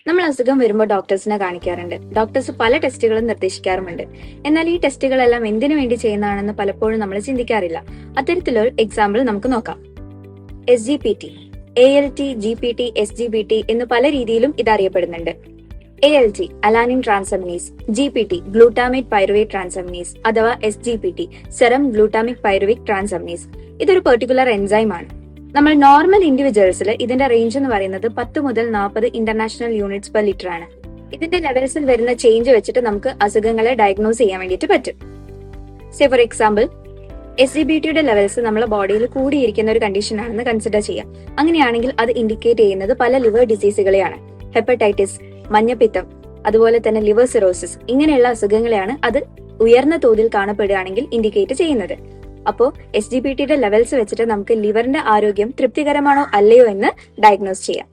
നമ്മൾ അസുഖം വരുമ്പോൾ ഡോക്ടേഴ്സിനെ കാണിക്കാറുണ്ട്. ഡോക്ടേഴ്സ് പല ടെസ്റ്റുകളും നിർദ്ദേശിക്കാറുമുണ്ട്. എന്നാൽ ഈ ടെസ്റ്റുകളെല്ലാം എന്തിനു വേണ്ടി ചെയ്യുന്നതാണെന്ന് പലപ്പോഴും നമ്മൾ ചിന്തിക്കാറില്ല. അത്തരത്തിലൊരു എക്സാമ്പിൾ നമുക്ക് നോക്കാം. SGPT, ALT, GPT, SGBT എന്ന് പല രീതിയിലും ഇതറിയപ്പെടുന്നുണ്ട്. ALT alanine ട്രാൻസമിനേസ്, GPT glutamate pyruvate ട്രാൻസമിനേസ് അഥവാ SGPT സെറം ഗ്ലൂട്ടാമിക് പൈറുവിക് ട്രാൻസമിനേസ്. ഇതൊരു പെർട്ടിക്കുലർ എൻസൈമാണ്. നമ്മൾ നോർമൽ ഇൻഡിവിജ്വൽസിൽ ഇതിന്റെ റേഞ്ച് എന്ന് പറയുന്നത് 10 മുതൽ 40 ഇന്റർനാഷണൽ യൂണിറ്റ്സ് പെർ ലിറ്റർ ആണ്. ഇതിന്റെ ലെവൽസിൽ വരുന്ന ചേഞ്ച് വെച്ചിട്ട് നമുക്ക് അസുഖങ്ങളെ ഡയഗ്നോസ് ചെയ്യാൻ വേണ്ടിയിട്ട് പറ്റും. സേ ഫോർ എക്സാമ്പിൾ, SGBTയുടെ ലെവൽസ് നമ്മുടെ ബോഡിയിൽ കൂടിയിരിക്കുന്ന ഒരു കണ്ടീഷൻ ആണെന്ന് കൺസിഡർ ചെയ്യാം. അങ്ങനെയാണെങ്കിൽ അത് ഇൻഡിക്കേറ്റ് ചെയ്യുന്നത് പല ലിവർ ഡിസീസുകളെയാണ്. ഹെപ്പറ്റൈറ്റിസ്, മഞ്ഞപ്പിത്തം, അതുപോലെ തന്നെ ലിവർ സിറോസിസ് ഇങ്ങനെയുള്ള അസുഖങ്ങളെയാണ് അത് ഉയർന്ന തോതിൽ കാണപ്പെടുകയാണെങ്കിൽ ഇൻഡിക്കേറ്റ് ചെയ്യുന്നത്. അപ്പോൾ SGBTയുടെ ലെവൽസ് വെച്ചിട്ട് നമുക്ക് ലിവറിന്റെ ആരോഗ്യം തൃപ്തികരമാണോ അല്ലയോ എന്ന് ഡയഗ്നോസ് ചെയ്യാം.